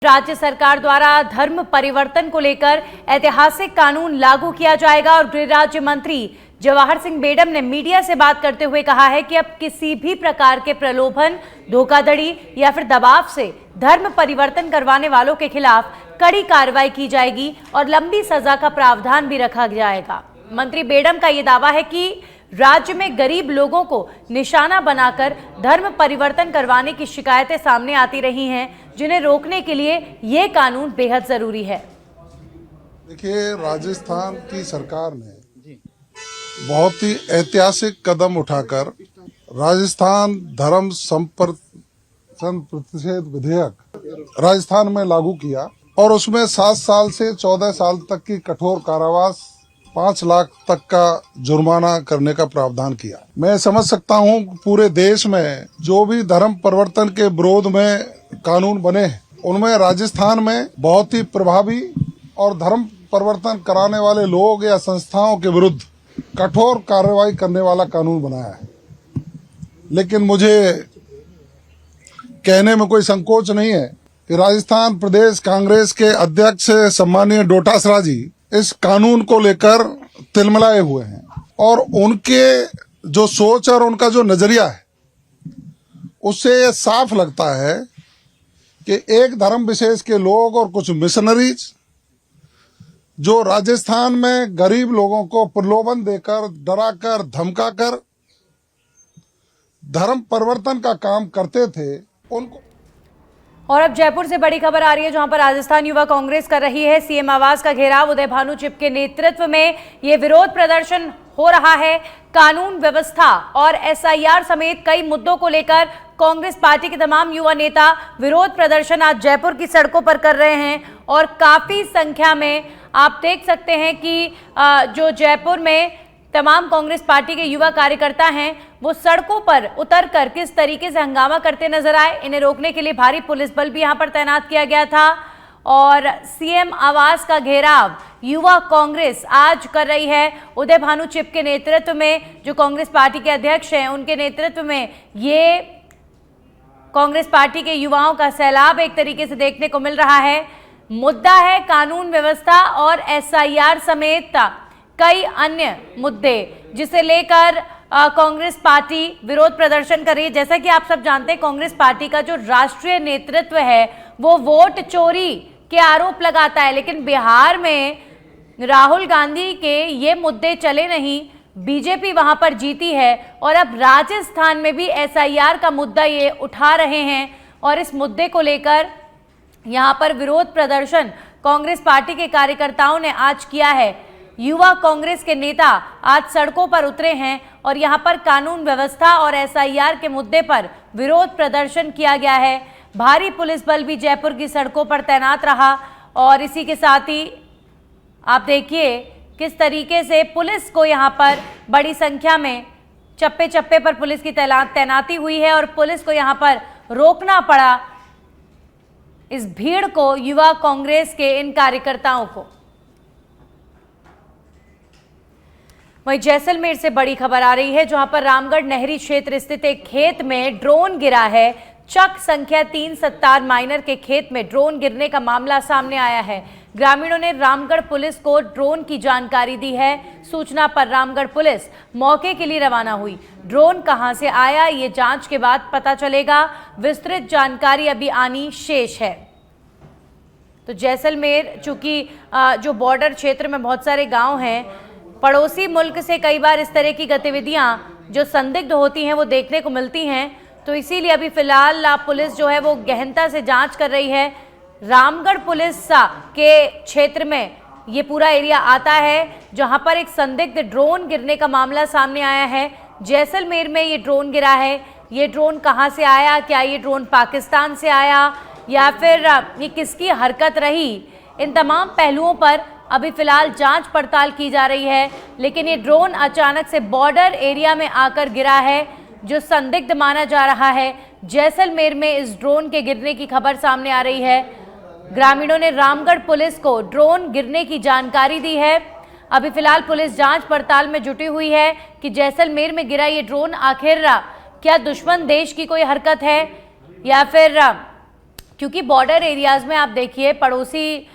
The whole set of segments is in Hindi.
राज्य सरकार द्वारा धर्म परिवर्तन को लेकर ऐतिहासिक कानून लागू किया जाएगा और गृह राज्य मंत्री जवाहर सिंह बेडम ने मीडिया से बात करते हुए कहा है कि अब किसी भी प्रकार के प्रलोभन, धोखाधड़ी या फिर दबाव से धर्म परिवर्तन करवाने वालों के खिलाफ कड़ी कार्रवाई की जाएगी और लंबी सजा का प्रावधान भी रखा जाएगा। मंत्री बेडम का यह दावा है कि राज्य में गरीब लोगों को निशाना बनाकर धर्म परिवर्तन करवाने की शिकायतें सामने आती रही हैं, जिन्हें रोकने के लिए ये कानून बेहद जरूरी है। देखिए, राजस्थान की सरकार ने बहुत ही ऐतिहासिक कदम उठाकर राजस्थान धर्म संप्रदाय प्रतिषेध विधेयक राजस्थान में लागू किया और उसमें 7 साल से 14 साल तक की कठोर कारावास, 5 लाख तक का जुर्माना करने का प्रावधान किया। मैं समझ सकता हूं पूरे देश में जो भी धर्म परिवर्तन के विरोध में कानून बने हैं, उनमें राजस्थान में बहुत ही प्रभावी और धर्म परिवर्तन कराने वाले लोग या संस्थाओं के विरुद्ध कठोर कार्रवाई करने वाला कानून बनाया है। लेकिन मुझे कहने में कोई संकोच नहीं है कि राजस्थान प्रदेश कांग्रेस के अध्यक्ष सम्मानीय डोटासरा जी इस कानून को लेकर तिलमिलाए हुए हैं और उनके जो सोच और उनका जो नजरिया है, उससे ये साफ लगता है कि एक धर्म विशेष के लोग और कुछ मिशनरीज जो राजस्थान में गरीब लोगों को प्रलोभन देकर, डराकर, धमकाकर धर्म परिवर्तन का काम करते थे, उनको। और अब जयपुर से बड़ी खबर आ रही है, जहां पर राजस्थान युवा कांग्रेस कर रही है सीएम आवास का घेराव। उदय भानु चिप के नेतृत्व में ये विरोध प्रदर्शन हो रहा है। कानून व्यवस्था और एसआईआर समेत कई मुद्दों को लेकर कांग्रेस पार्टी के तमाम युवा नेता विरोध प्रदर्शन आज जयपुर की सड़कों पर कर रहे हैं और काफी संख्या में आप देख सकते हैं कि जो जयपुर में तमाम कांग्रेस पार्टी के युवा कार्यकर्ता हैं, वो सड़कों पर उतरकर किस तरीके से हंगामा करते नजर आए। इन्हें रोकने के लिए भारी पुलिस बल भी यहां पर तैनात किया गया था और सीएम आवास का घेराव युवा कांग्रेस आज कर रही है। उदय भानु चिप के नेतृत्व में, जो कांग्रेस पार्टी के अध्यक्ष हैं, उनके नेतृत्व में ये कांग्रेस पार्टी के युवाओं का सैलाब एक तरीके से देखने को मिल रहा है। मुद्दा है कानून व्यवस्था और एसआईआर समेत कई अन्य मुद्दे, जिसे लेकर कांग्रेस पार्टी विरोध प्रदर्शन कर रही है। जैसा कि आप सब जानते हैं, कांग्रेस पार्टी का जो राष्ट्रीय नेतृत्व है वो वोट चोरी के आरोप लगाता है, लेकिन बिहार में राहुल गांधी के ये मुद्दे चले नहीं, बीजेपी वहां पर जीती है और अब राजस्थान में भी एसआईआर का मुद्दा ये उठा रहे हैं और इस मुद्दे को लेकर यहां पर विरोध प्रदर्शन कांग्रेस पार्टी के कार्यकर्ताओं ने आज किया है। युवा कांग्रेस के नेता आज सड़कों पर उतरे हैं और यहां पर कानून व्यवस्था और एसआईआर के मुद्दे पर विरोध प्रदर्शन किया गया है। भारी पुलिस बल भी जयपुर की सड़कों पर तैनात रहा और इसी के साथ ही आप देखिए किस तरीके से पुलिस को यहां पर बड़ी संख्या में चप्पे चप्पे पर पुलिस की तैनाती हुई है और पुलिस को यहां पर रोकना पड़ा इस भीड़ को, युवा कांग्रेस के इन कार्यकर्ताओं को। वहीं जैसलमेर से बड़ी खबर आ रही है, जहां पर रामगढ़ नहरी क्षेत्र स्थित एक खेत में ड्रोन गिरा है। चक संख्या 370 माइनर के खेत में ड्रोन गिरने का मामला सामने आया है। ग्रामीणों ने रामगढ़ पुलिस को ड्रोन की जानकारी दी है। सूचना पर रामगढ़ पुलिस मौके के लिए रवाना हुई। ड्रोन कहां से आया, ये जांच के बाद पता चलेगा। विस्तृत जानकारी अभी आनी शेष है। तो जैसलमेर, चूंकि जो बॉर्डर क्षेत्र में बहुत सारे गांव हैं, पड़ोसी मुल्क से कई बार इस तरह की गतिविधियां जो संदिग्ध होती हैं वो देखने को मिलती हैं, तो इसीलिए अभी फिलहाल पुलिस जो है वो गहनता से जांच कर रही है। रामगढ़ पुलिस के क्षेत्र में ये पूरा एरिया आता है जहां पर एक संदिग्ध ड्रोन गिरने का मामला सामने आया है। जैसलमेर में ये ड्रोन गिरा है। ये ड्रोन कहां से आया, क्या ये ड्रोन पाकिस्तान से आया या फिर ये किसकी हरकत रही, इन तमाम पहलुओं पर अभी फिलहाल जांच पड़ताल की जा रही है। लेकिन ये ड्रोन अचानक से बॉर्डर एरिया में आकर गिरा है, जो संदिग्ध माना जा रहा है। जैसलमेर में इस ड्रोन के गिरने की खबर सामने आ रही है। ग्रामीणों ने रामगढ़ पुलिस को ड्रोन गिरने की जानकारी दी है। अभी फिलहाल पुलिस जांच पड़ताल में जुटी हुई है कि जैसलमेर में गिरा ये ड्रोन आखिर क्या दुश्मन देश की कोई हरकत है या फिर क्योंकि बॉर्डर एरियाज में आप देखिए पड़ोसी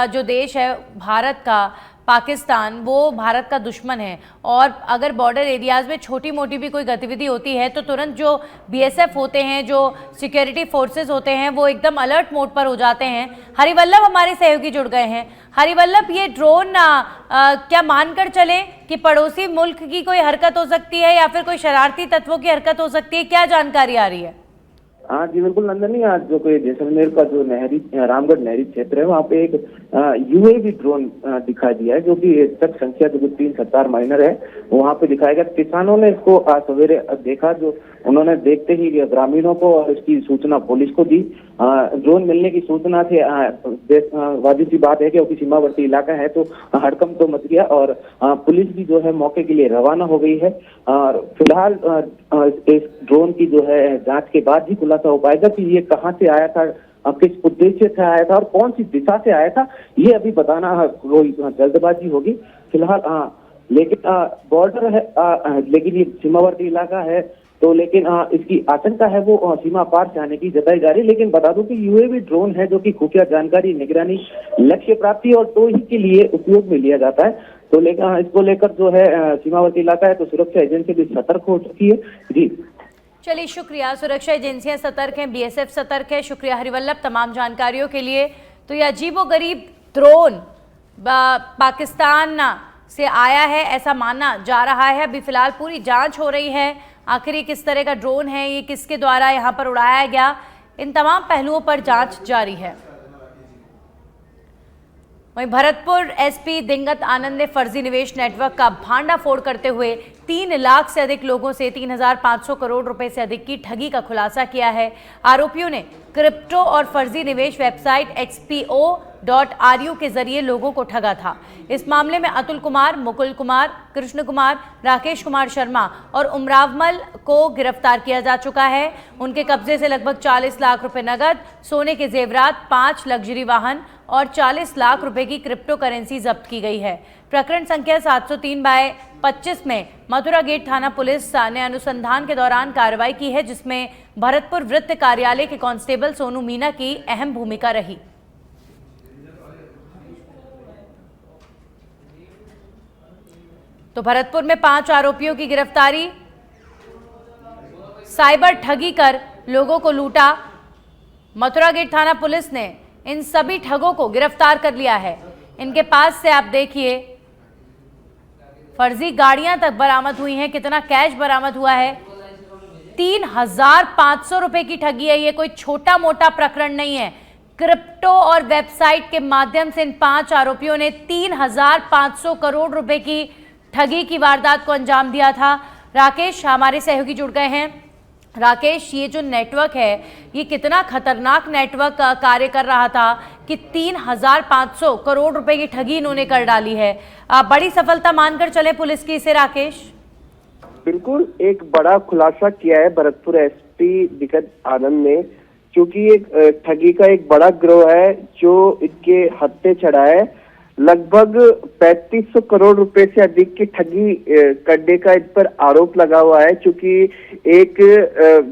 जो देश है भारत का, पाकिस्तान, वो भारत का दुश्मन है और अगर बॉर्डर एरियाज में छोटी मोटी भी कोई गतिविधि होती है तो तुरंत जो बीएसएफ होते हैं, जो सिक्योरिटी फोर्सेस होते हैं, वो एकदम अलर्ट मोड पर हो जाते हैं। हरिवल्लभ हमारे सहयोगी जुड़ गए हैं। हरिवल्लभ, ये ड्रोन क्या मानकर चले कि पड़ोसी मुल्क की कोई हरकत हो सकती है या फिर कोई शरारती तत्वों की हरकत हो सकती है, क्या जानकारी आ रही है? हाँ जी बिल्कुल नंदनी, आज जो कोई जैसलमेर का जो रामगढ़ नहरी क्षेत्र है वहाँ पे एक यूएवी ड्रोन दिखाई दिया है, जो कि तक संख्या जो 3 माइनर है वहाँ पे दिखाया गया। किसानों ने इसको आज सवेरे देखा, जो उन्होंने देखते ही ग्रामीणों को और इसकी सूचना पुलिस को दी। ड्रोन मिलने की सूचना से वाजिब सी बात है क्योंकि सीमावर्ती इलाका है तो हड़कंप तो मच गया और पुलिस भी जो है मौके के लिए रवाना हो गई है। और फिलहाल इस ड्रोन की जो है जांच के बाद ही खुलासा हो पाएगा कि ये कहाँ से आया था, किस उद्देश्य से आया था और कौन सी दिशा से आया था, ये अभी बताना कोई जल्दबाजी होगी फिलहाल। लेकिन बॉर्डर है, लेकिन ये सीमावर्ती इलाका है तो लेकिन इसकी आशंका है वो सीमा पार जाने की जताई जा रही है। लेकिन बता दूं कि यूएवी ड्रोन है जो कि खुफिया जानकारी, निगरानी, लक्ष्य प्राप्ति और टो ही के लिए उपयोग में लिया जाता है। तो लेकिन इसको लेकर जो है सीमावर्ती इलाका है तो सुरक्षा एजेंसी भी सतर्क हो चुकी है। जी चलिए, शुक्रिया। सुरक्षा एजेंसियां सतर्क हैं, बीएसएफ सतर्क है। शुक्रिया हरिवल्लभ तमाम जानकारियों के लिए। तो ये अजीबोगरीब ड्रोन पाकिस्तान से आया है ऐसा माना जा रहा है। अभी फिलहाल पूरी जांच हो रही है, आखिर ये किस तरह का ड्रोन है, ये किसके द्वारा यहाँ पर उड़ाया गया, इन तमाम पहलुओं पर जांच जारी है। वहीं भरतपुर एसपी दिंगत आनंद ने फर्जी निवेश नेटवर्क का भांडाफोड़ करते हुए 3 लाख से अधिक लोगों से 3,500 करोड़ रुपए से अधिक की ठगी का खुलासा किया है। आरोपियों ने क्रिप्टो और फर्जी निवेश वेबसाइट xpo.ru के जरिए लोगों को ठगा था। इस मामले में अतुल कुमार, मुकुल कुमार, कृष्ण कुमार, राकेश कुमार शर्मा और उमरावमल को गिरफ्तार किया जा चुका है। उनके कब्जे से लगभग 40 लाख रुपए नगद, सोने के जेवरात, 5 लग्जरी वाहन और 40 लाख रुपए की क्रिप्टो करेंसी जब्त की गई है। प्रकरण संख्या 703/25 में मथुरा गेट थाना पुलिस ने अनुसंधान के दौरान कार्रवाई की है, जिसमें भरतपुर वृत्त कार्यालय के कांस्टेबल सोनू मीना की अहम भूमिका रही। तो भरतपुर में 5 आरोपियों की गिरफ्तारी। साइबर ठगी कर लोगों को लूटा। मथुरा गेट थाना पुलिस ने इन सभी ठगों को गिरफ्तार कर लिया है। इनके पास से आप देखिए फर्जी गाड़ियां तक बरामद हुई हैं। कितना कैश बरामद हुआ है? 3,500 रुपए की ठगी है। ये कोई छोटा मोटा प्रकरण नहीं है। क्रिप्टो और वेबसाइट के माध्यम से इन 5 आरोपियों ने 3,500 करोड़ रुपए की ठगी की वारदात को अंजाम दिया था। राकेश हमारे सहयोगी जुड़ गए हैं। राकेश, ये जो नेटवर्क है ये कितना खतरनाक नेटवर्क कार्य कर रहा था कि 3,500 करोड़ रुपए की ठगी इन्होंने कर डाली है। बड़ी सफलता मानकर चले पुलिस की इसे राकेश? बिल्कुल, एक बड़ा खुलासा किया है भरतपुर एसपी दिगंत आनंद ने, क्योंकि एक ठगी का एक बड़ा गिरोह है जो इनके हत्थे चढ़ा है। लगभग 3500 करोड़ रुपए से अधिक की ठगी करने का इन पर आरोप लगा हुआ है। क्योंकि एक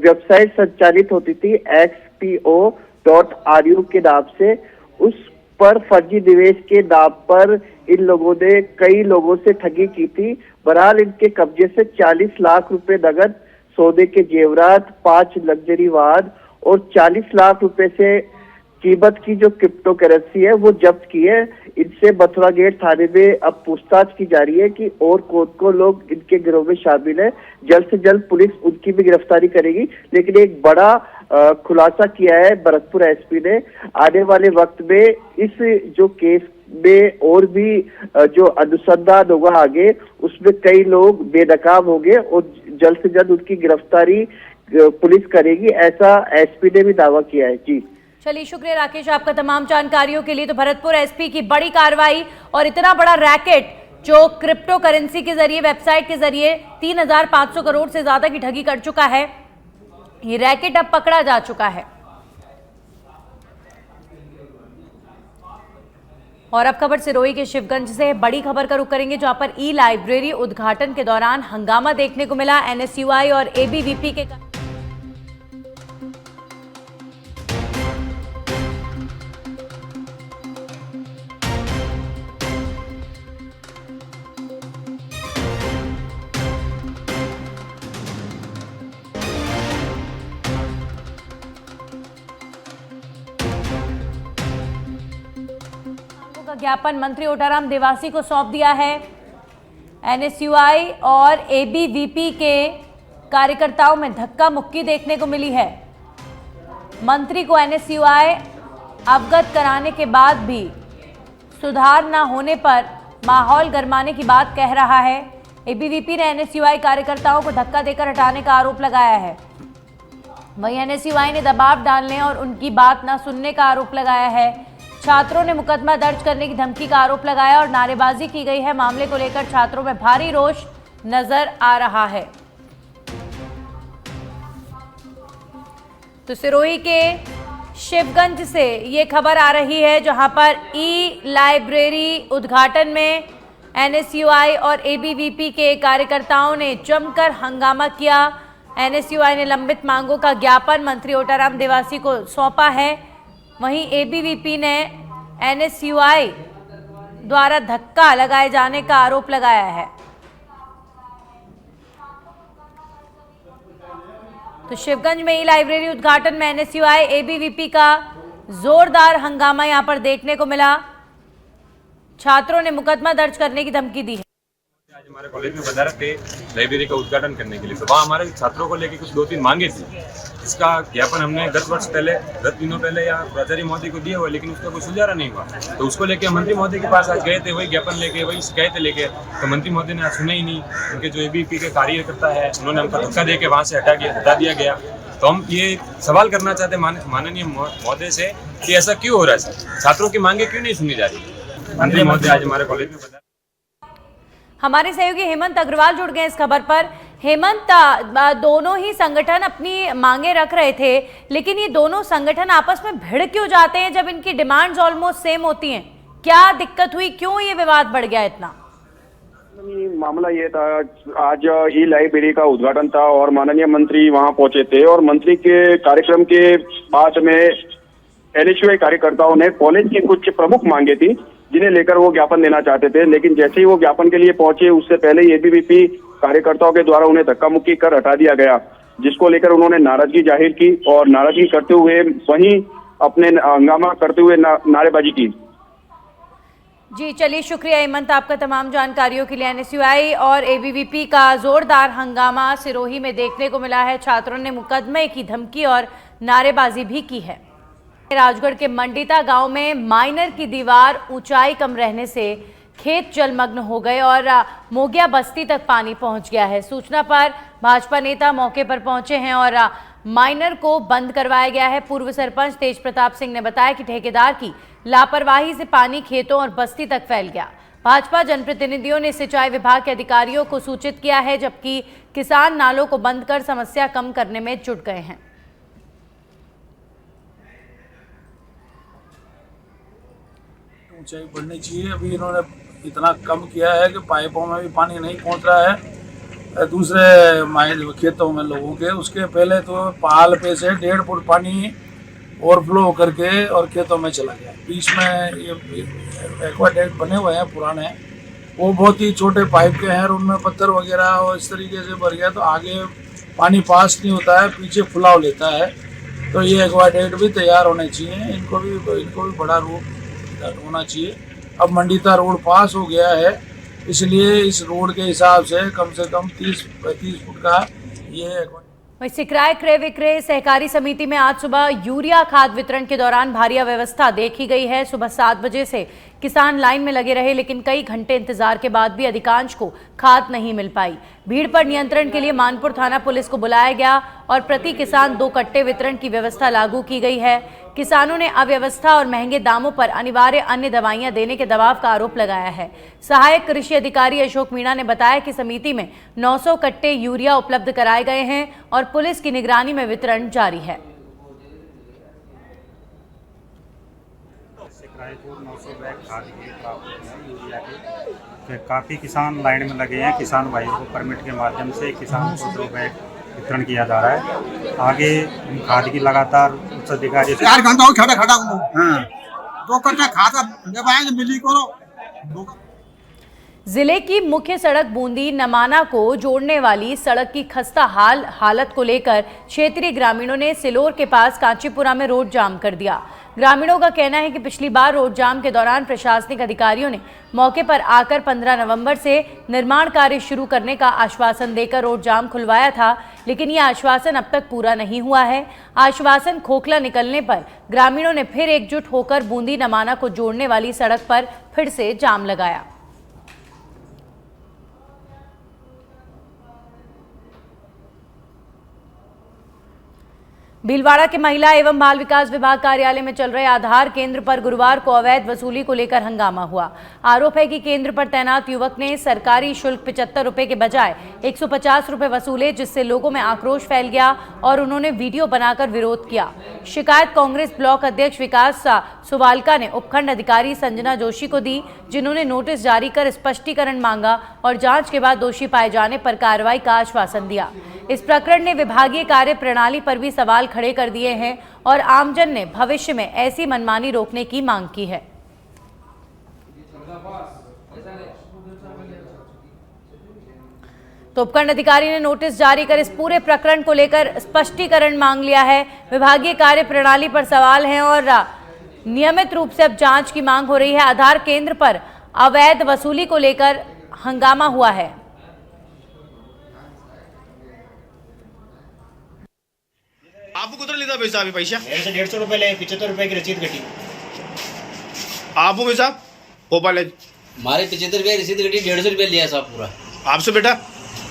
वेबसाइट संचालित होती थी xpo.ru के नाम से, उस पर फर्जी निवेश के नाम पर इन लोगों ने कई लोगों से ठगी की थी। बहरहाल इनके कब्जे से 40 लाख रुपए नगद, सोने के जेवरात, 5 लग्जरी वाहन और 40 लाख रुपए से कीमत की जो क्रिप्टो करेंसी है वो जब्त की है। इनसे मथुरा गेट थाने में अब पूछताछ की जा रही है कि और कौन लोग इनके गिरोह में शामिल है। जल्द से जल्द पुलिस उनकी भी गिरफ्तारी करेगी। लेकिन एक बड़ा खुलासा किया है भरतपुर एसपी ने। आने वाले वक्त में इस जो केस में और भी जो अनुसंधान होगा आगे, उसमें कई लोग बेनकाब होंगे और जल्द से जल्द उनकी गिरफ्तारी पुलिस करेगी, ऐसा एसपी ने भी दावा किया है। जी चलिए, शुक्रिया राकेश आपका तमाम जानकारियों के लिए। तो भरतपुर एसपी की बड़ी कार्रवाई और इतना बड़ा रैकेट जो क्रिप्टो करेंसी के जरिए, वेबसाइट के जरिए 3,500 करोड़ से ज्यादा की ठगी कर चुका है, ये रैकेट अब पकड़ा जा चुका है। और अब खबर सिरोही के शिवगंज से बड़ी खबर का रुख करेंगे, जहां पर ई लाइब्रेरी उद्घाटन के दौरान हंगामा देखने को मिला। एनएसयूआई और एबीवीपी के का ज्ञापन मंत्री ओटाराम देवासी को सौंप दिया है। एनएसयूआई और एबीवीपी के कार्यकर्ताओं में धक्का मुक्की देखने को मिली है। मंत्री को एनएसयूआई अवगत कराने के बाद भी सुधार न होने पर माहौल गरमाने की बात कह रहा है। एबीवीपी ने एनएसयूआई कार्यकर्ताओं को धक्का देकर हटाने का आरोप लगाया है। वहीं एनएसयूआई ने दबाव डालने और उनकी बात न सुनने का आरोप लगाया है। छात्रों ने मुकदमा दर्ज करने की धमकी का आरोप लगाया और नारेबाजी की गई है। मामले को लेकर छात्रों में भारी रोष नजर आ रहा है। तो सिरोही के शिवगंज से ये खबर आ रही है, जहां पर ई लाइब्रेरी उद्घाटन में एनएसयूआई और एबीवीपी के कार्यकर्ताओं ने जमकर हंगामा किया। एनएसयूआई ने लंबित मांगों का ज्ञापन मंत्री ओटाराम देवासी को सौंपा है। वहीं एबीवीपी ने एनएसयूआई द्वारा धक्का लगाए जाने का आरोप लगाया है। तो शिवगंज में ई लाइब्रेरी उद्घाटन में एनएसयूआई एबीवीपी का जोरदार हंगामा यहां पर देखने को मिला। छात्रों ने मुकदमा दर्ज करने की धमकी दी है। आज हमारे कॉलेज में पधारे थे लाइब्रेरी का उद्घाटन करने के लिए, तो वहाँ हमारे छात्रों को लेकर कुछ 2-3 मांगे थी। इसका ज्ञापन हमने 10 दिनों पहले या प्राचार्य महोदय को दिया हुआ, लेकिन उसका कोई सुधारा नहीं हुआ। तो उसको लेके मंत्री महोदय के पास आज गए थे, वही ज्ञापन लेके, वही शिकायतें लेके। तो मंत्री महोदय ने आज सुने ही नहीं। उनके जो एबीवीपी के कार्यकर्ता है, उन्होंने हमको धक्का दे के वहाँ से हटा दिया गया। तो हम ये सवाल करना चाहते हैं माननीय महोदय से कि ऐसा क्यों हो रहा है सर? छात्रों की मांगे क्यों नहीं सुनी जा रही? मंत्री महोदय आज हमारे कॉलेज में बता। हमारे सहयोगी हेमंत अग्रवाल जुड़ गए इस खबर पर। हेमंत, दोनों ही संगठन अपनी मांगे रख रहे थे, लेकिन ये दोनों संगठन आपस में भिड़ क्यों जाते हैं जब इनकी डिमांड्स ऑलमोस्ट सेम होती हैं? क्या दिक्कत हुई, क्यों ये विवाद बढ़ गया इतना? मामला ये था, आज ई लाइब्रेरी का उद्घाटन था और माननीय मंत्री वहां पहुंचे थे और मंत्री के कार्यक्रम के बाद में एनएसयूआई कार्यकर्ताओं ने कॉलेज की कुछ प्रमुख मांगे थी जिन्हें लेकर वो ज्ञापन देना चाहते थे। लेकिन जैसे ही वो ज्ञापन के लिए पहुंचे, उससे पहले ही एबीवीपी कार्यकर्ताओं के द्वारा उन्हें धक्का मुक्की कर हटा दिया गया, जिसको लेकर उन्होंने नाराजगी जाहिर की और नाराजगी करते हुए वहीं अपने हंगामा करते हुए नारेबाजी की। जी चलिए, शुक्रिया हेमंत आपका तमाम जानकारियों के लिए। एनएसयूआई और एबीवीपी का जोरदार हंगामा सिरोही में देखने को मिला है। छात्रों ने मुकदमे की धमकी और नारेबाजी भी की है। राजगढ़ के मंडिता गांव में माइनर की दीवार ऊंचाई कम रहने से खेत जलमग्न हो गए और मोगिया बस्ती तक पानी पहुंच गया है। सूचना पर भाजपा नेता मौके पर पहुंचे हैं और माइनर को बंद करवाया गया है। पूर्व सरपंच तेज प्रताप सिंह ने बताया कि ठेकेदार की लापरवाही से पानी खेतों और बस्ती तक फैल गया। भाजपा जनप्रतिनिधियों ने सिंचाई विभाग के अधिकारियों को सूचित किया है, जबकि किसान नालों को बंद कर समस्या कम करने में जुट गए हैं। ऊंचाई बढ़नी चाहिए। अभी इन्होंने इतना कम किया है कि पाइपों में भी पानी नहीं पहुंच रहा है दूसरे खेतों में लोगों के। उसके पहले तो पहाड़ पे से 1.5 फुट पानी ओवरफ्लो होकर के और खेतों में चला गया। बीच में ये एक्वाडेक्ट बने हुए हैं पुराने, वो बहुत ही छोटे पाइप के हैं और उनमें पत्थर वगैरह और इस तरीके से भर गया, तो आगे पानी पास नहीं होता है, पीछे फुलाव लेता है। तो ये एक्वाडेक्ट भी तैयार होने चाहिए, इनको भी बड़ा रूप होना चाहिए। अब मंडिता रोड पास हो गया है, इसलिए इस रोड के हिसाब से कम 30-35 फुट का ये। वहीं सिकराय क्रय विक्रय सहकारी समिति में आज सुबह यूरिया खाद वितरण के दौरान भारी अव्यवस्था देखी गई है। सुबह 7 बजे से किसान लाइन में लगे रहे, लेकिन कई घंटे इंतजार के बाद भी अधिकांश को खाद नहीं मिल पाई। भीड़ पर नियंत्रण के लिए मानपुर थाना पुलिस को बुलाया गया और प्रति किसान 2 कट्टे वितरण की व्यवस्था लागू की गई है। किसानों ने अव्यवस्था और महंगे दामों पर अनिवार्य अन्य दवाइयां देने के दबाव का आरोप लगाया है। सहायक कृषि अधिकारी अशोक मीणा ने बताया कि समिति में 900 कट्टे यूरिया उपलब्ध कराए गए हैं और पुलिस की निगरानी में वितरण जारी है। 900 बैग खाद के प्राप्त यूरिया के काफ़ी किसान लाइन में लगे हैं। किसान भाइयों को परमिट के माध्यम से किसान को 2 बैग वितरण किया जा रहा है। आगे खाद की लगातार उच्च अधिकारी 4 घंटा हो खड़ा 2 कट्टे खाद मिली करो। जिले की मुख्य सड़क बूंदी नमाना को जोड़ने वाली सड़क की खस्ता हालत को लेकर क्षेत्रीय ग्रामीणों ने सिलोर के पास कांचीपुरा में रोड जाम कर दिया। ग्रामीणों का कहना है कि पिछली बार रोड जाम के दौरान प्रशासनिक अधिकारियों ने मौके पर आकर 15 नवंबर से निर्माण कार्य शुरू करने का आश्वासन देकर रोड जाम खुलवाया था, लेकिन यह आश्वासन अब तक पूरा नहीं हुआ है। आश्वासन खोखला निकलने पर ग्रामीणों ने फिर एकजुट होकर बूंदी नमाना को जोड़ने वाली सड़क पर फिर से जाम लगाया। भीलवाड़ा के महिला एवं बाल विकास विभाग कार्यालय में चल रहे आधार केंद्र पर गुरुवार को अवैध वसूली को लेकर हंगामा हुआ। आरोप है कि केंद्र पर तैनात युवक ने सरकारी शुल्क 75 रुपए के बजाय 150 रुपए वसूले, जिससे लोगों में आक्रोश फैल गया और उन्होंने वीडियो बनाकर विरोध किया। शिकायत कांग्रेस ब्लॉक अध्यक्ष विकास सुवालका ने उपखंड अधिकारी संजना जोशी को दी, जिन्होंने नोटिस जारी कर स्पष्टीकरण मांगा और जांच के बाद दोषी पाए जाने पर कार्रवाई का आश्वासन दिया। इस प्रकरण ने विभागीय कार्य प्रणाली पर भी सवाल खड़े कर दिए हैं और आमजन ने भविष्य में ऐसी मनमानी रोकने की मांग की है। तो उपखंड अधिकारी ने नोटिस जारी कर इस पूरे प्रकरण को लेकर स्पष्टीकरण मांग लिया है। विभागीय कार्य प्रणाली पर सवाल है और नियमित रूप से अब जांच की मांग हो रही है। आधार केंद्र पर अवैध वसूली को लेकर हंगामा हुआ है। आपको कितना लेता पैसा अभी पैसा 150 रुपए ले 75 रुपए की रसीद कटी। आपको पैसा भोपाल है हमारे 75 रुपए रसीद कटी, 150 रुपए लिया साहब पूरा आपसे बेटा।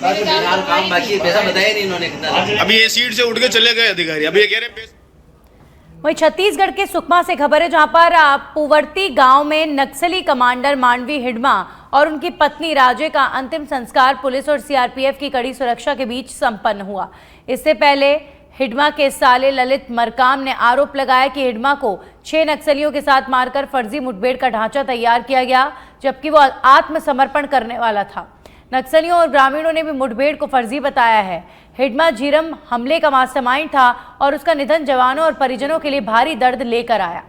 यार काम बाकी पैसा बताया नहीं इन्होंने कितना। अभी ये सीट से उठ के चले गए अधिकारी, अभी ये कह रहे हैं। वहीं छत्तीसगढ़ के सुकमा से खबर है, जहां पर पुवर्ती गांव में नक्सली कमांडर मांडवी हिडमा और उनकी पत्नी राजे का अंतिम संस्कार पुलिस और सीआरपीएफ की कड़ी सुरक्षा के बीच संपन्न हुआ। इससे पहले हिडमा के साले ललित मरकाम ने आरोप लगाया कि हिडमा को 6 नक्सलियों के साथ मारकर फर्जी मुठभेड़ का ढांचा तैयार किया गया, जबकि वो आत्मसमर्पण करने वाला था। नक्सलियों और ग्रामीणों ने भी मुठभेड़ को फर्जी बताया है। हिडमा झीरम हमले का मास्टरमाइंड था और उसका निधन जवानों और परिजनों के लिए भारी दर्द लेकर आया।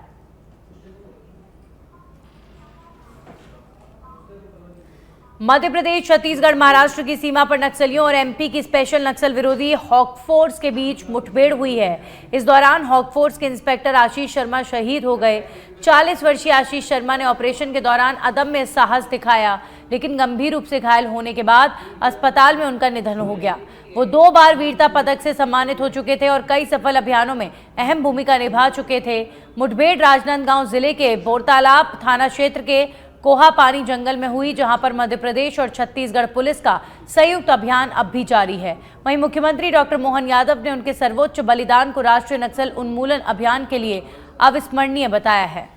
मध्य प्रदेश, छत्तीसगढ़, महाराष्ट्र की सीमा पर नक्सलियों और एमपी की स्पेशल नक्सल विरोधी हॉक फोर्स के बीच मुठभेड़ हुई है। इस दौरान हॉक फोर्स के इंस्पेक्टर आशीष शर्मा शहीद हो गए। 40 वर्षीय आशीष शर्मा ने ऑपरेशन के दौरान अदम्य साहस दिखाया, लेकिन गंभीर रूप से घायल होने के बाद अस्पताल में उनका निधन हो गया। वो 2 बार वीरता पदक से सम्मानित हो चुके थे और कई सफल अभियानों में अहम भूमिका निभा चुके थे। मुठभेड़ राजनांदगांव जिले के बोरतालाब थाना क्षेत्र के कोहा पानी जंगल में हुई, जहां पर मध्य प्रदेश और छत्तीसगढ़ पुलिस का संयुक्त अभियान अब भी जारी है। वहीं मुख्यमंत्री डॉक्टर मोहन यादव ने उनके सर्वोच्च बलिदान को राष्ट्रीय नक्सल उन्मूलन अभियान के लिए अविस्मरणीय बताया है।